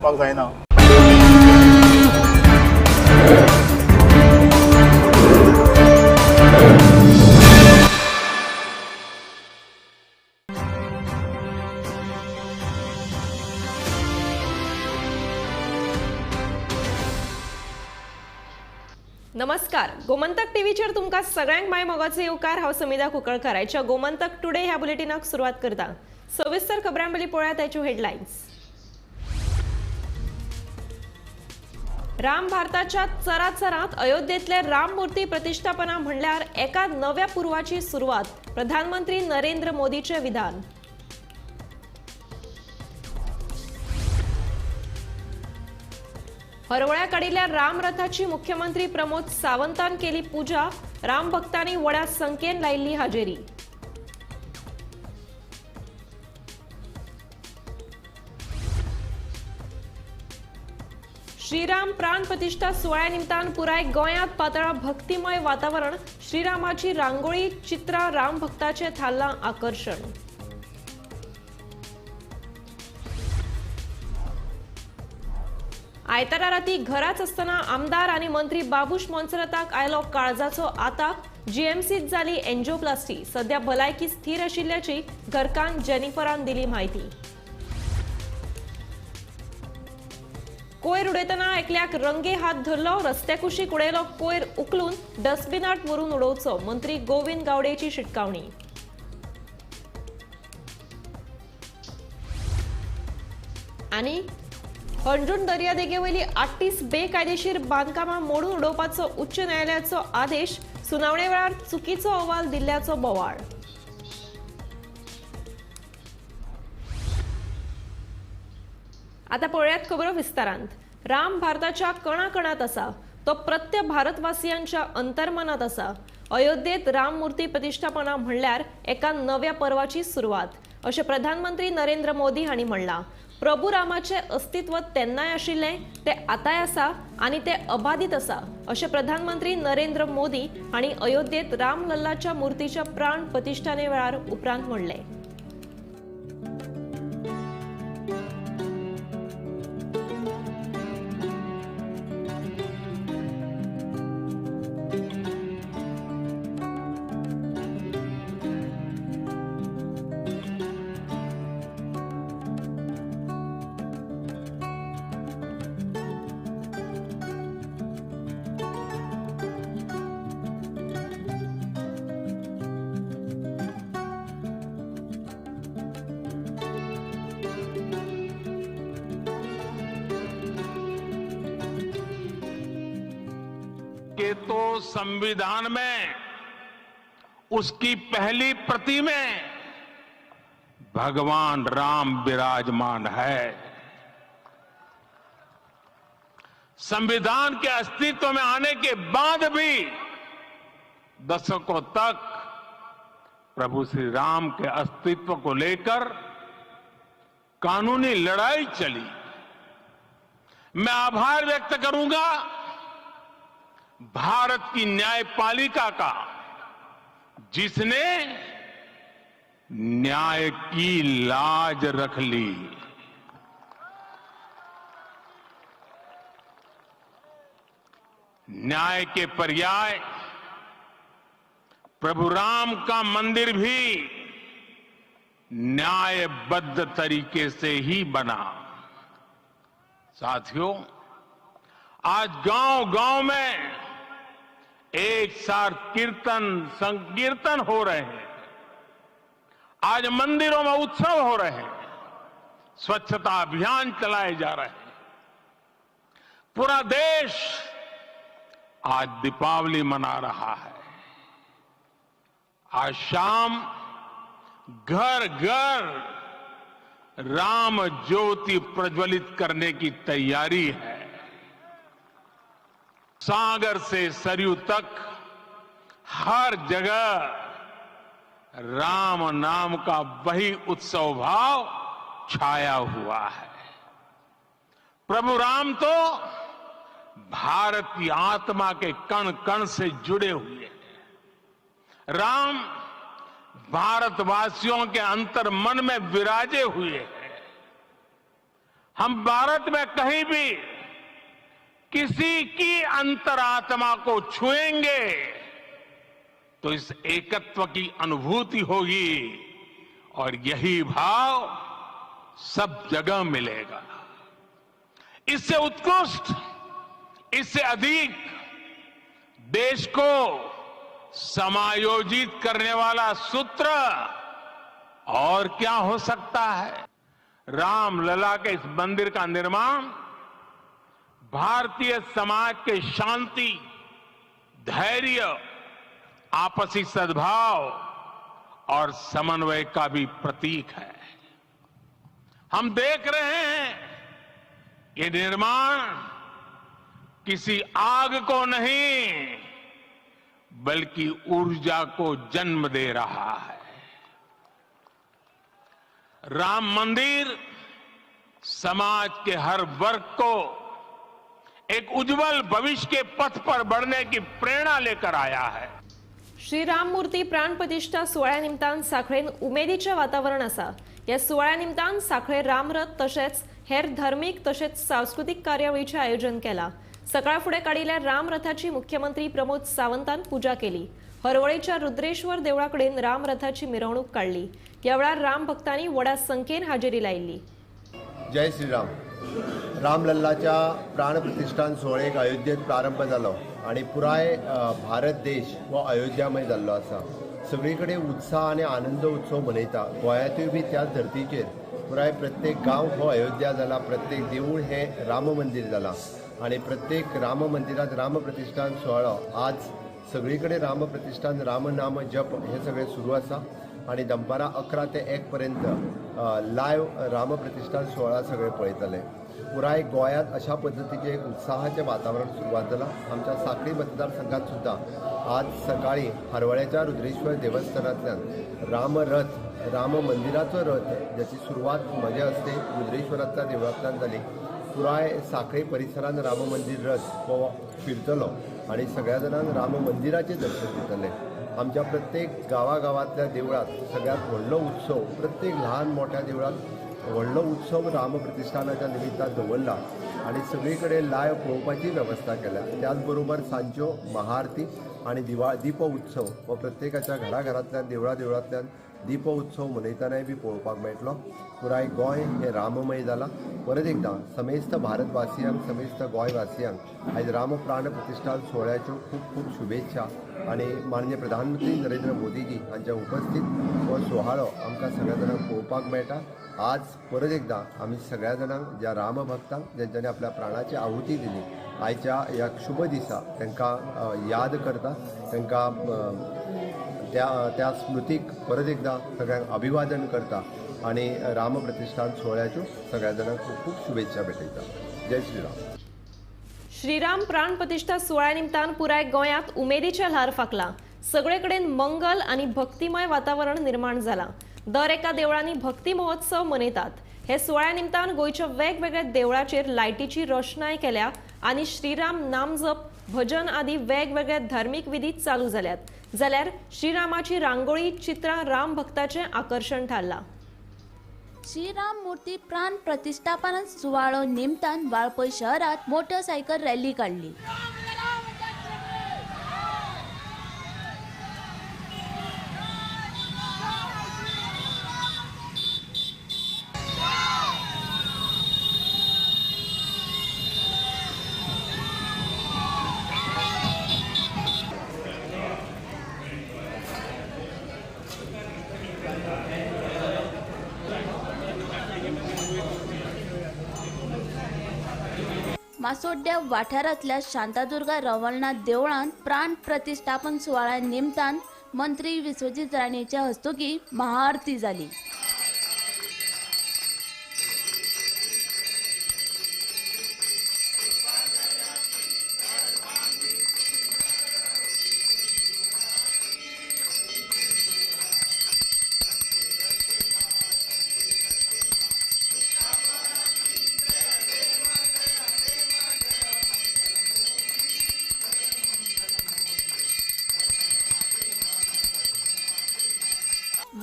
म्हाका जायना. नमस्कार. गोमंतक टीव्हीचेर तुमकां सगळ्यांक माय मोगाचो येवकार. हांव समिधा कुंकळकर. आयच्या गोमंतक टुडे ह्या बुलेटिनाक सुरवात करता. सविस्तर खबरां पयलीं पळयात ताच्यो हेडलायन्स. राम भारताच्या चराचरांत अयोध्येतले राम मुर्ती प्रतिष्ठापना म्हणल्यार एका नव्या पुर्वाची सुरवात. प्रधानमंत्री नरेंद्र मोदीचे विधान. हरवळ्या काडिल्ल्या राम रथाची मुख्यमंत्री प्रमोद सावंतान केली पूजा. राम भक्तांनी व्हड्या संख्येन लायिल्ली हाजेरी. श्रीराम प्राण प्रतिष्ठा सोहळ्या निमतान पुराय गोंयांत पातळा भक्तिमय वातावरण. श्रीरामाची रांगोळी चित्रां राम भक्तांचे थारलां आकर्षण. आयतारा राती घराच आसतना आमदार आनी मंत्री बाबूश मोन्सरताक आयलो काळजाचो आताक. जीएमसीत जाली एन्जिओप्लास्टी. सध्या भलायकी स्थिर आशिल्ल्याची घरकान्न जेनिफरान दिली म्हायती. कोयर उडयतना एकल्याक रंगे हात धरलो. रस्त्या कुशीक उडयलो कोयर उखलून डस्टबिनांत व्हरून उडोवचो. मंत्री गोविंद गावडेची शिटकावणी. आनी हंड्रुण दर्यादेगेवयली 38 बेकायदेशीर बांदकामां मोडून उडोवपाचो उच्च न्यायालयाचो आदेश. सुनावणे वेळार चुकीचो अहवाल दिल्ल्याचो बोवाळ. आता पळयात खबरो विस्तारांत. राम भारताच्या कणाकणात आसा. तो प्रत्येक भारतवासियांच्या अंतर्मनात आसा. अयोध्येत राम मूर्ती प्रतिष्ठापना म्हणल्यार एका नव्या पर्वाची सुरवात, अशें प्रधानमंत्री नरेंद्र मोदी हांणी म्हणलां. प्रभू रामाचे अस्तित्व तेन्नाय आशिल्ले, ते आतांय आसा आनी ते अबाधित आसा, अशें प्रधानमंत्री नरेंद्र मोदी हांणी अयोध्येत राम लल्लाच्या मुर्तीच्या प्राण प्रतिष्ठाने वेळार उपरांत म्हणलें. के तो संविधान में उसकी पहली प्रति में भगवान राम विराजमान है. संविधान के अस्तित्व में आने के बाद भी दशकों तक प्रभु श्री राम के अस्तित्व को लेकर कानूनी लड़ाई चली. मैं आभार व्यक्त करूंगा भारत की न्यायपालिका का, जिसने न्याय की लाज रख ली. न्याय के पर्याय प्रभु राम का मंदिर भी न्यायबद्ध तरीके से ही बना. साथियों, आज गांव-गांव में एक साथ कीर्तन संकीर्तन हो रहे हैं. आज मंदिरों में उत्सव हो रहे हैं. स्वच्छता अभियान चलाए जा रहे हैं. पूरा देश आज दीपावली मना रहा है. आज शाम घर घर राम ज्योति प्रज्वलित करने की तैयारी है. सागर से सरयू तक हर जगह राम नाम का वही उत्सव भाव छाया हुआ है. प्रभु राम तो भारत की आत्मा के कण कण से जुड़े हुए हैं. राम भारतवासियों के अंतर मन में विराजे हुए हैं. हम भारत में कहीं भी किसी की अंतरात्मा को छुएंगे तो इस एकत्व की अनुभूति होगी और यही भाव सब जगह मिलेगा। इससे उत्कृष्ट, इससे अधिक देश को समायोजित करने वाला सूत्र और क्या हो सकता है। रामलला के इस मंदिर का निर्माण भारतीय समाज के शांति, धैर्य, आपसी सद्भाव और समन्वय का भी प्रतीक है। हम देख रहे हैं ये निर्माण किसी आग को नहीं बल्कि ऊर्जा को जन्म दे रहा है। राम मंदिर समाज के हर वर्ग को एक उज्जवल भविष्य के पथ पर बढ़ने की प्रेरणा लेकर आया है। श्रीराम मूर्ती प्राण प्रतिष्ठा सोहळ्या निमतान साखळेन उमेदीचे वातावरण असा। या सोहळ्या निमतान साखळे रामरथ तसेच हेर धार्मिक तसेच सांस्कृतिक कार्यावळीचे आयोजन केला। सकाळ फुडें काडिल्ल्या रामरथाची मुख्यमंत्री प्रमोद सावंतान पूजा केली। हरवळेच्या रुद्रेश्वर देवळाकडेन रामरथाची मिरवणूक काढली। या वेळार राम भक्तांनी व्हड्या संख्येन हाजेरी लायिल्ली। जय श्रीराम। रामलल्लाच्या प्राणप्रतिष्ठान सोहळ्याक अयोध्येत प्रारंभ जालो आणि पुराय भारत देश हो अयोध्यामय जाल्लो आसा। सगळीकडे उत्साह आणि आनंद उत्सव मनयता। गोंयांतूय बी त्याच धर्तीचेर पुराय प्रत्येक गांव हो अयोध्या जाला, प्रत्येक देवूळ हे राम मंदिर जाला आणि प्रत्येक राम मंदिरात रामप्रतिष्ठान सोहळो आज सगळीकडे रामप्रतिष्ठान रामनाम जप हे सगळे सुरू आसा आणि दनपारां 11 ते 1 पर्यंत लायव्ह रामप्रतिष्ठान सोहळा सगळे पळयतले। पुराय गोंयांत अशा पद्धतीचे एक उत्साहाचे वातावरण सुरवात जाला। आमच्या सांखळी मतदारसंघात सुद्धा आज सकाळी हरवळ्याच्या रुद्रेश्वर देवस्थानांतल्यान रामरथ, राम मंदिराचो रथ ज्याची सुरवात म्हजे हस्ते रुद्रेश्वराच्या देवळांतल्यान जाली। पुराय सांखळी परिसरांत राम मंदिर रथ हो फिरतलो आणि सगळ्या जाणांक राम मंदिराचे दर्शन दितले। आमच्या प्रत्येक गावागावांतल्या देवळात सगळ्यात व्हडलो उत्सव, प्रत्येक ल्हान मोठ्या देवळात व्हडलो उत्सव रामप्रतिष्ठानाच्या निमित्तान दवरला आणि सगळीकडे लायव्ह पळोवपाची वेवस्था केल्या। त्याच बरोबर सांजच्यो महाआरती आणि दीप उत्सव हो प्रत्येकाच्या घराघरांतल्यान देवळांतल्यान दीप उत्सव मनयतानाय बी पळोवपाक मेळटलो। पुराय गोंय हे राममय जाला। परत एकदां समेस्त भारतवासियांक, समेस्त गोंयवासियांक आयज राम प्राण प्रतिष्ठान सोहळ्याच्यो खूब खूब शुभेच्छा आणि माननीय प्रधानमंत्री नरेंद्र मोदीजी हांच्या उपस्थित हो सुवाळो आमकां सगळ्या जाणांक पळोवपाक मेळटा। आज परत एकदां आमी सगळ्या जाणांक ज्या रामभक्तांक ज्यांच्यानी आपल्या प्राणाची आहुती दिली आयच्या ह्या शुभ दिसा तांकां याद करता, तांकां त्या स्मृतीक परत एकदां सगळ्यांक अभिवादन करता आणि रामप्रतिष्ठान सोहळ्याच्यो सगळ्या जाणांक खूब खूब शुभेच्छा भेटयता। जय श्रीराम। श्रीराम प्राण प्रतिष्ठा सोहळ्या निमतान पुराय गोंयांत उमेदीचे ल्हार फाकला। सगळेकडेन मंगल आणि भक्तिमय वातावरण निर्माण जाला। दर एका देवळांनी भक्ती महोत्सव मनयतात। हे सोहळ्या निमतान गोंयच्या वेगवेगळ्या देवळाचेर लायटीची रोशनाय केल्या आणि श्रीराम नामजप, भजन आदी वेगवेगळे धार्मिक विधी चालू जाल्यात। जाल्यार श्रीरामाची रांगोळी चित्रां राम भक्ताचे आकर्षण थारला। श्रीराम मूर्ती प्राण प्रतिष्ठापन सुवाळो निमतान वाळपय शहरात मोटरसायकल रॅली काढली। मासोड्ड्या वाठारातल्या शांतादुर्गा रवळनाथ देवळान प्राण प्रतिष्ठापन सुवाळ्या निमतान मंत्री विश्वजीत राणेच्या हस्तुकी महाआरती जाली।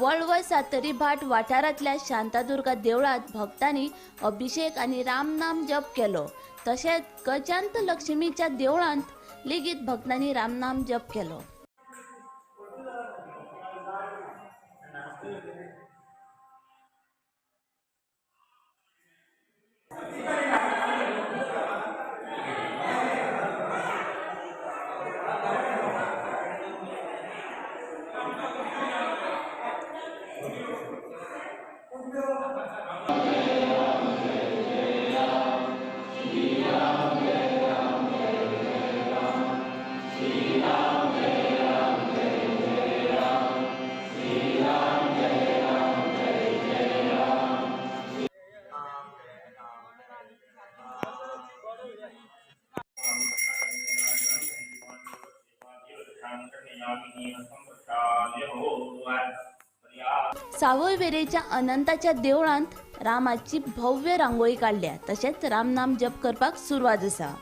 वळवय सातरी भाट वाठारांतल्या शांतादुर्गा देवळात भक्तांनी अभिषेक आणि रामनाम जप केलो. तशेंच गजांत लक्ष्मीच्या देवळांत लेगीत भक्तांनी रामनाम जप केलो. सावयवेरेच्या अनंताच्या देवळांत रामाची भव्य रांगोळी काढल्या. तशेंच रामनाम जप करपाक सुरवात आसा.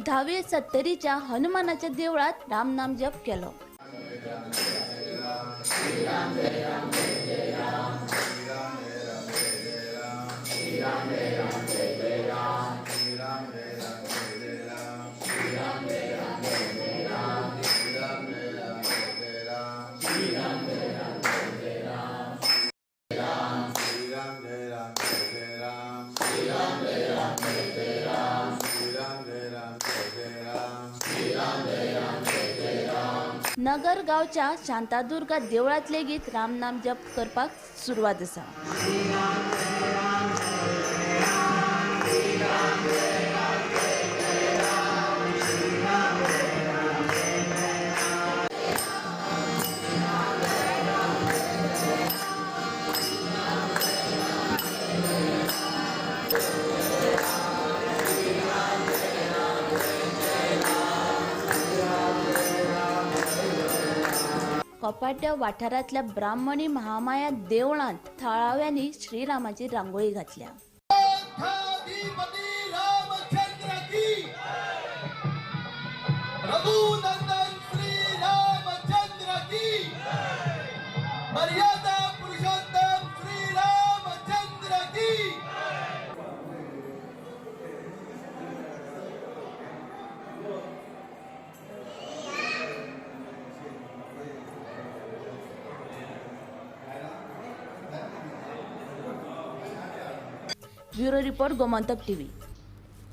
धावे सत्तरीच्या हनुमानाच्या देवळात रामनाम जप केलो. नगर गावच्या शांतादुर्गा देवळात लेगीत रामनाम जप करपाक सुरवात आसा. कपाट्या वाठारांतल्या ब्राह्मणी महामाया देवळांत थळाव्यांनी श्रीरामाची रांगोळी घातल्या. Bureau report Gomantak TV.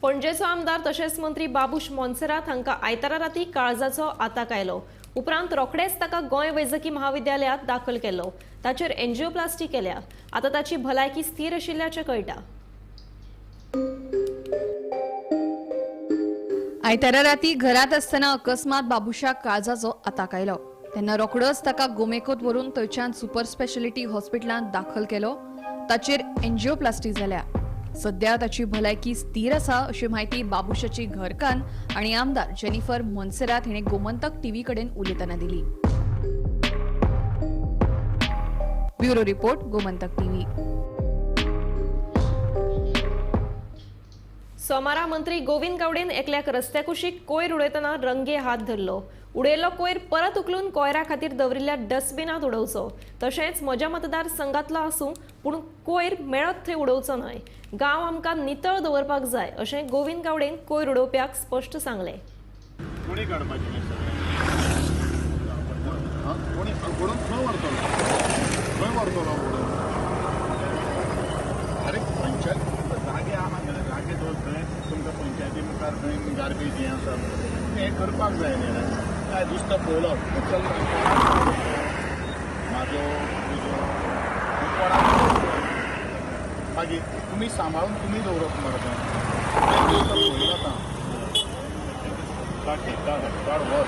पणजेचो आमदार तशेंच मंत्री बाबूश मोन्सेरात हांकां आयतारा राती काळजाचो आताक आयलो. उपरांत रोखडेच ताका गोंय वैजकी महाविद्यालयांत दाखल केलो. ताचेर एंजिओप्लास्टी केल्या. आतां ताची भलायकी स्थिर आशिल्ल्याचें कळटा. आयतारा राती घरात आसतना अकस्मात बाबुशाक काळजाचो आताक आयलो. तेन्ना रोखडोच ताका गोमेकोत व्हरून थंयच्यान सुपर स्पेशालिटी हॉस्पिटलांत दाखल केलो. ताचेर एंजिओप्लास्टी जाल्या. सध्या ताची भलायकी स्थिर आसा अशी माहिती बाबुशाची घरकान्न आनी आमदार जेनिफर मोन्सेरात हिणें गोमंतक टीव्ही कडेन उलयतना दिली. Bureau report Gomantak TV. सोमारा मंत्री गोविंद गावडेन एकल्याक रस्त्या कुशीक कोयर उडयतना रंगे हात धरलो. उडयल्लो कोयर परत उखलून कोयरा खातीर दवरिल्ल्या डस्टबिनात उडोवचो. तशेंच म्हज्या मतदार संघातलो आसूं पूण कोयर मेळत थंय उडोवचो न्हय. गांव आमकां नितळ दवरपाक जाय अशें गोविंद गावडेन कोयर उडोवप्याक स्पश्ट सांगलें. तुमकां पंचायती मुखार खंय गार्बेज हें आसा हें करपाक जाय न्ही. काय दुसरो पळयलो चल म्हाजो तुजो मागीर तुमी सांबाळून तुमी दवरप मरे तें पळयलो आतां काड वर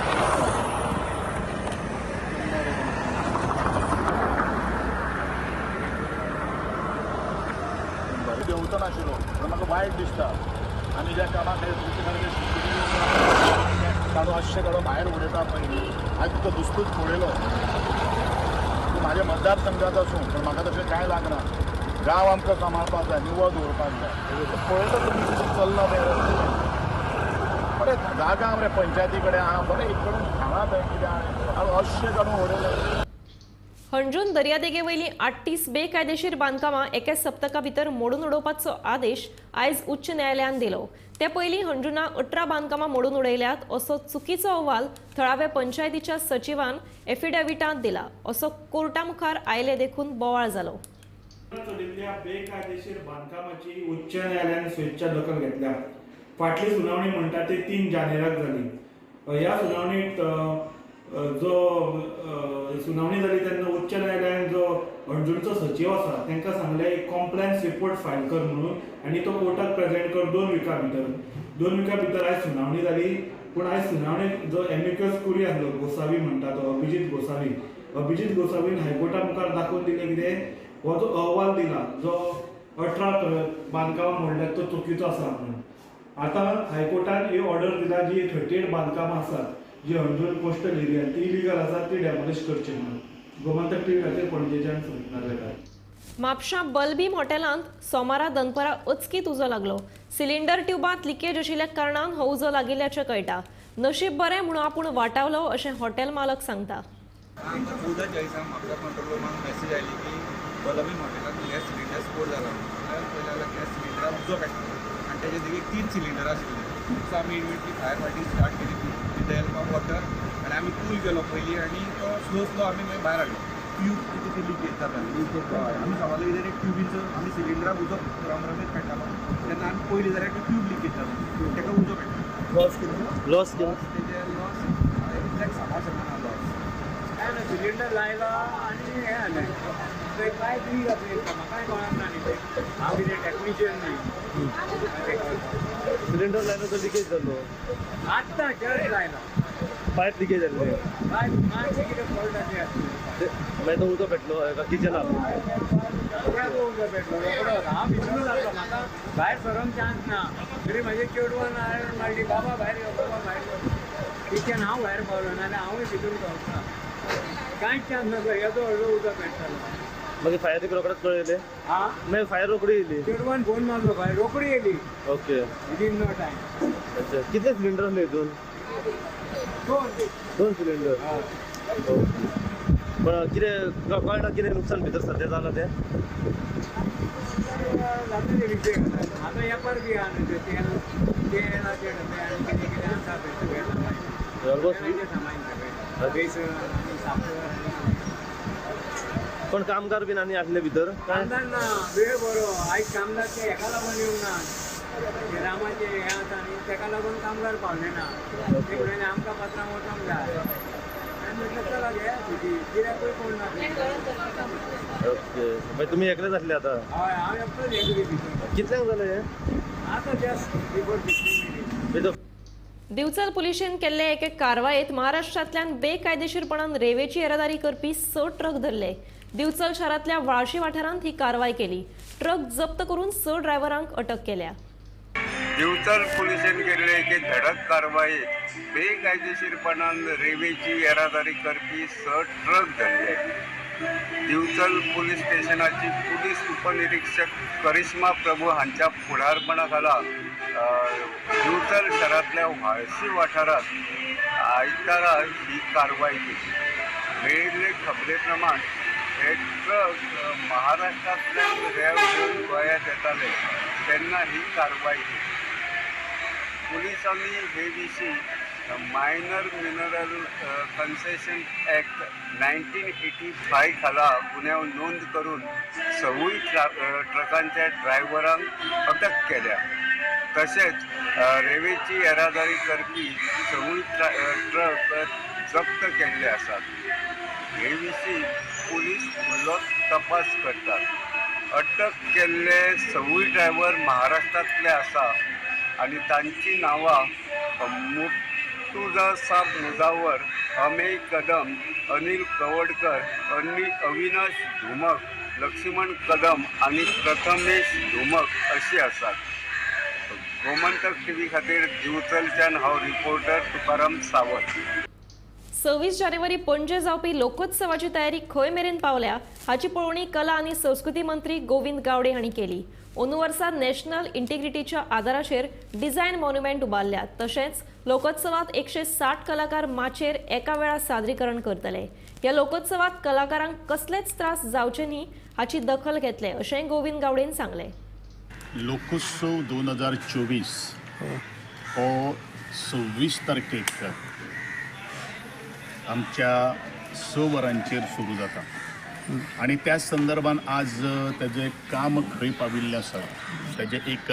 देंवचो नाशिल्लो म्हाका वायट दिसता. आनी ज्या कामाक काडून अशें काडून भायर उडयता पळय आज तो दुस्तूच पळयलो म्हाज्या मतदारसंघात आसूं पण म्हाका तशें कांय लागना गांव आमकां सांबाळपाक जाय निवळ दवरपाक जाय पळयता तुमी कितें चल्ला तें बरें जागा मरे पंचायती कडेन आहा बरें एक कडेन हांगा थंय कितें आहा अशें काडून उडयलें हणजून दर्यादेगे वयलीं 38 बेकायदेशीर बांदकामां एके सप्तका भितर मोडून उडोवपाचो आदेश आयज उच्च न्यायालयान दिलो. ते पयलीं हणजूना 18 बांदकामां मोडून उडयल्यात असो चुकीचो अहवाल थळाव्या पंचायतीच्या सचिवान एफिडेव्हिटांत दिला असो कोर्टा मुखार आयले देखून बोवाळ जालो. चलिल्ल्या बेकायदेशीर बांदकामाची उच्च न्यायालयान स्वेच्छा दखल घेतल्या. फाटली सुनावणी म्हणटा ती 3 जानेराक जाली. ह्या सुनावणीत जो सुनावणी जाली तेन्ना उच्च न्यायालयान जो हणजूणचो सचिव आसा तांकां सांगलें एक कॉम्प्लायन्स रिपोर्ट फायल कर म्हणून आनी तो कोर्टाक प्रेजेंट कर 2 विका भितर आयज सुनावणी जाली. पूण आयज सुनावणेक जो एमिकस कुरी आसलो गोसावी म्हणटा तो अभिजीत गोसावीन हायकोर्टा मुखार दाखोवन दिलें कितें हो जो अहवाल दिला जो 18 बांदकामां मोडल्यात तो चुकीचो आसा म्हणून. आतां हायकोर्टान ही ऑर्डर दिला जी 38 बांदकामां आसात जी हणजून कोस्टल एरिया ती इलिगल आसा ती डेमोलिश करची म्हणून. गोमंतक टीव्ही खातीर पणजेच्यान सुनील नार्वेकार. म्हापशां बलबीम हॉटेलांत सोमारा दनपारा अचकीत उजो लागलो. सिलिंडर ट्युबांत लिकेज आशिल्ल्या कारणान हो उजो लागिल्ल्याचें कळटा. नशीब बरें म्हणून आपूण वाटावलो अशें हॉटेल मालक सांगता. 14:40 म्हाका कंट्रोल रूमाक मेसेज आयली की बलबीम हॉटेलांत गॅस सिलिंडर स्फोट जाला म्हणून. पयल्या गॅस सिलिंडराक उजो पेटलो आनी तेजे देगेक 3 सिलिंडर आशिल्ले. सो आमी इमिडिएटली फायर फायटींग स्टार्ट केली with the help of water आनी आमी कूल केलो पयलीं आनी तो स्लो आमी मागीर भायर हाडलो. ट्यूब कितें लिकेज जाता आमी समजलें कितें एक ट्युबीचो आमी सिलिंडराक उजो रमरमीत पेटतालो तेन्ना आमी पयलीं जाल्यार ट्यूब लिकेज जालो ताका उजो पेटलो. लॉस तेजे लॉस एक्झॅक्ट सांगूंक शकना लॉस. सिलिंडर लायला आणि हे जालें थंय काय ती घातली म्हाकाय कळना न्ही तें हांव कितें टॅक्निशियन न्ही. सिलिंडर लायलो तो लिकेज जालो आत्तां जस्ट लायला पायप लिकेज जाल्ले काय मातशें कितें फॉल्टाचें आसलें मागीर तो उजो पेटलो किचनाक रोखडो उजो पेटलो रोखडोच. हांव भितरूच आसलो म्हाका भायर सरोंक चान्स ना तरी म्हाजे चेडवान हाडून मारली बाबा भायर यो बाबा भायर यो. किचन हांव भायर पावलो नाल्यार हांवूय भितून पावता कांयच चान्स नासलो येदो व्हडलो उजो पेटतालो. मागीर फायरीक रोखडेच कळयलें हां मागीर फायर रोखडी येयली. चेडवान फोन मारलो भायर रोखडी येयली ओके विदीन नो टायम. अच्छा कितले सिलिंडर आसले हितून? 2 सिलिंडर. पण कितें कळटा कितें नुकसान भितर सद्या जालां तें? जातले विशय आतां येपार बी आहा न्हू तेलाचे डबे आनी कितें कितें आसा पळय सगळें सामान सगळें बेसन आनी साखर. पण कामगार बीन आनी आसले भितर? कामदार ना वेळ बरो आयज कामदार ते हेका लागून येवंक ना ते रामाचे हे आसा न्ही तेका लागून कामगार पावले ना. ते कडेन आमकां पात्रांक वचोंक जाय आनी म्हटलें चला घे सुटी गिरायकूय कोण ना. ओके मागीर तुमी एकलेच आसले आतां? हय हांव एकटोच हे करी भितर. कितल्यांक जालें हें? आतां जस्ट बिफोर 15 मिनिट्स. दिवचल पुलिशेन केल्ले एके कारवायेत महाराष्ट्रांतल्यान बेकायदेशीरपणान रेल्वेची येरादारी करपी 6 ट्रक धरले. दिवचल शारांतल्या वाळशी वाठारांत ही कारवाय केली. ट्रक जप्त करून 6 ड्रायव्हरांक अटक केल्या. दिवचल पुलिशेन केल्ले एके धडक कारवायेत बेकायदेशीरपणान रेल्वेची येरादारी करपी 6 ट्रक धरले. दिवचल पुलीस स्टेशनाची पुलीस उपनिरीक्षक करिश्मा प्रभू हांच्या फुडारपणा खाला दिवचल शारांतल्या वाळशी वाठारांत आयतारा ही कारवाय केली. मेळिल्ले खबरे प्रमाण हे ट्रक महाराष्ट्रांतल्यान रेंव घेवन गोंयांत येताले तेन्ना ही कारवाय केली. पुलिसांनी हे विशीं मायनर मिनरल कन्सेशन ॲक्ट 1985 खाला गुन्यांव नोंद करून 6 ट्रकांच्या ड्रायव्हरांक अटक केल्या. तशेंच रेल्वेची येरादारी करपी 6 ट्रक जप्त केल्ले आसात. हे विशीं पुलीस फुडलो तपास करतात. अटक केल्ले 6 ड्रायव्हर महाराष्ट्रांतले आसा आनी तांची नांवां मुर्तुजा मुजावर, अमेय कदम, अनिल कवडकर, अविनाश धुमक, लक्ष्मण कदम आनी प्रथमेश धुमक अशी आसात. गोमंतक टीव्ही खातीर दिवचलच्यान हांव रिपोर्टर तुकाराम सावंत. 26 जानेवारी पणजे जावपी लोकोत्सवाची तयारी खंय मेरेन पावल्या हाची पळोवणी कला आनी संस्कृती मंत्री गोविंद गावडे हांणी केली. अंदू वर्सा नॅशनल इंटिग्रिटीच्या आदाराचेर डिझायन मॉन्युमेंट उबारल्यात. तशेंच लोकोत्सवात 160 कलाकार माचेर एका वेळा सादरीकरण करतले. ह्या लोकोत्सवात कलाकारांक कसलेच त्रास जावचे न्ही हाची दखल घेतले अशेंय गोविंद गावडेन सांगले. लोकोत्सव 2024 हो 26 तारखेक आमच्या 6 वरांचेर सुरू जाता आणि त्या संदर्भात आज तेजें काम खंय पाविल्लें आसा तेजें एक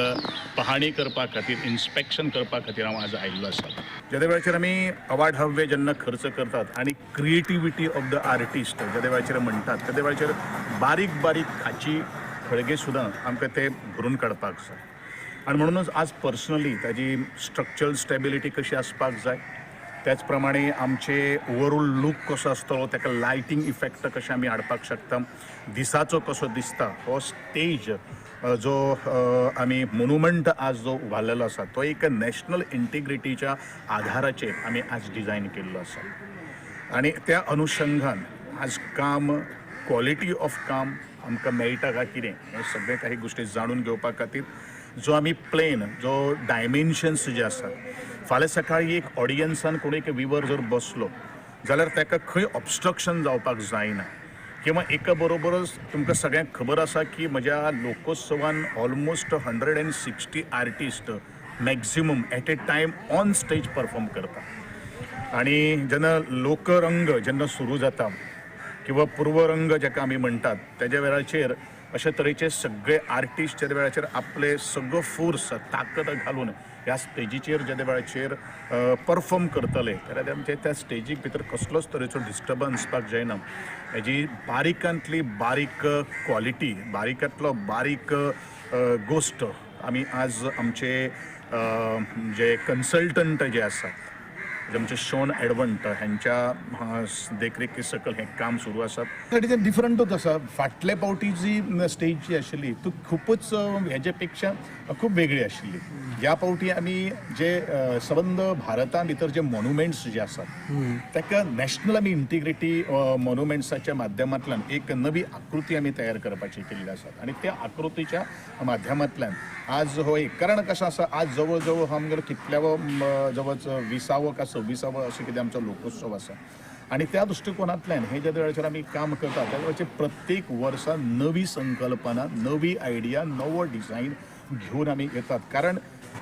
पाहणी करपा खातीर इन्स्पेक्शन करपा खातीर हांव आज आयिल्लो आसा. ज्या वेळाचेर आमी अवाढव्य जेन्ना खर्च करतात आणि क्रिएटिविटी ऑफ द आर्टिस्ट ज्या वेळाचेर म्हणटात त्या वेळाचेर बारीक बारीक खाची खळगे सुद्दां आमकां ते भरून काडपाक जाय आणि म्हणूनच आज पर्सनली ताजी स्ट्रक्चरल स्टेबिलिटी कशी आसपाक जाय, त्याच प्रमाणे आमचे ओवरऑल लूक कसो आसतलो, ताका लायटिंग इफेक्ट कशें आमी हाडपाक शकता, दिसाचो कसो दिसता, हो स्टेज जो आमी मोन्युमेंट आज जो उबारलेलो आसा तो एक नॅशनल इंटिग्रिटीच्या आधाराचेर आमी आज डिझायन केल्लो आसा आणि त्या अनुशंगान आज काम क्वॉलिटी ऑफ काम आमकां मेळटा काय कितें हे सगळे काही गोष्टी जाणून घेवपा खातीर जो आमी प्लेन जो डायमेन्शन्स जे आसात, फाल्यां सकाळी एक ऑडियन्सान कोण एक विवर जर बसलो जाल्यार ताका खंय ऑब्स्ट्रक्शन जावपाक जायना किंवा एका बरोबरच तुमकां सगळ्यांक खबर आसा की म्हज्या लोकोत्सवान almost 160 artist maximum at a time on stage perform करता आणि जेन्ना लोकरंग जेन्ना सुरू जाता किंवा पूर्वरंग जाका आमी म्हणटात त्याच्या वेळाचेर अशे तरेचे सगळे आर्टिस्ट ज्या वेळाचेर आपले सगळो फोर्स ताकद घालून ह्या स्टेजीचेर ज्या वेळाचेर परफॉर्म करतले जाल्यार आमचे त्या स्टेजीक भितर कसलोच तरेचो डिस्टर्बन्स पाक जायना. हेजी बारीकांतली बारीक क्वॉलिटी, बारीकांतलो बारीक गोश्ट आमी आज आमचे जे कन्सल्टंट जे आसात आमचे शॉन एडवंट हांच्या देखरेखी सकल हें काम सुरू आसा. तें डिफरंटूच आसा. फाटले फावटी जी स्टेज जी आशिल्ली ती खूपच हेजे पेक्षा खूब वेगळी आशिल्ली. ह्या फावटी आमी जे सबंद भारता भितर जे मॉन्युमेंट्स जे आसात ताका नॅशनल आमी इंटिग्रिटी मॉन्युमेंट्साच्या माध्यमांतल्यान एक नवी आकृती आमी तयार करपाची केल्ली आसात आणि त्या आकृतीच्या माध्यमांतल्यान आज हो एक कारण कसं आसा आज जवळ जवळ आमगेर कितल्यावो जवळ 20वो का 26वो अशें कितें आमचो लोकोत्सव आसा आणि त्या दृष्टिकोनांतल्यान हे ज्या वेळाचेर आमी काम करतात त्या वेळाचेर प्रत्येक वर्सा नवी संकल्पना, नवी आयडिया, नवो डिझायन घेऊन आमी येतात. कारण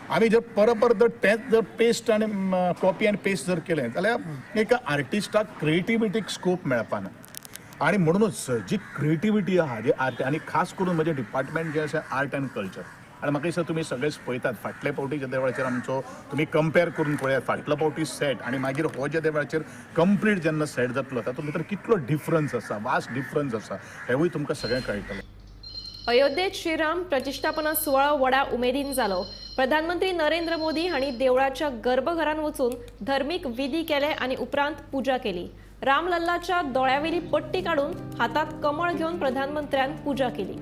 आमी जर परत तेंच जर पेस्ट आनी कॉपी आनी पेस्ट जर केलें जाल्यार एका आर्टिस्टाक क्रिएटिविटीक स्कोप मेळपाना आणि म्हणूनच जी क्रिएटिविटी आहा जी आर्ट आणि खास करून म्हजें डिपार्टमेंट जे आसा आर्ट एंड कल्चर आणि म्हाका दिसता तुमी सगळेच पळयतात फाटले फावटी ज्या वेळाचेर आमचो तुमी कंपेर करून पळयात फाटलो फावटी सेट आणि मागीर हो ज्या वेळाचेर कंप्लीट जेन्ना सेट जातलो तातूंत भितर कितलो डिफरन्स आसा, वास्ट डिफरन्स आसा हेवूय तुमकां सगळ्यांक कळटलें. अयोध्येत श्रीराम प्रतिष्ठापना सुवाळो व्हडा उमेदीन जालो. प्रधानमंत्री नरेंद्र मोदी हांणी देवळाच्या गर्भघरांत वचून धर्मीक विधी केले आणि उपरांत पुजा केली. रामलल्लाच्या दोळ्यावेली पट्टी काढून हातात कमळ घेऊन प्रधानमंत्र्यान पुजा केली.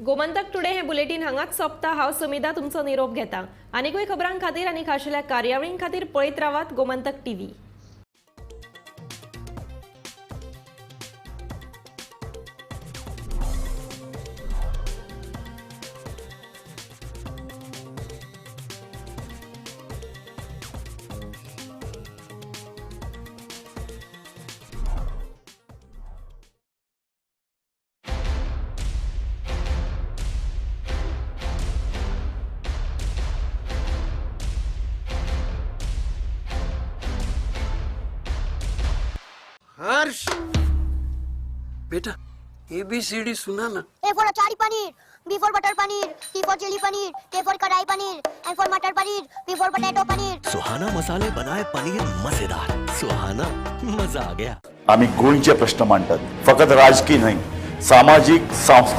गोमंतक टुडे हे बुलेटिन हांगाच सोंपता. हांव समिधा तुमचो निरोप घेता. आनीकूय खबरां खातीर आनी खाशेल्या कार्यावळीं खातीर पळयत रावात गोमंतक टीव्ही. हर्ष बेटा ABCD सुना ना. A for achari paneer, B for butter paneer, C for chili paneer, K for kadai paneer, M for matar paneer, P for potato paneer. Suhana मसाले बनाए पनीर मजेदार. सुहाना, मजा आ गया. आम्ही गोंयचे प्रश्न मांडतात, फकत राजकीय नाही, सामाजिक सांस्कृतिक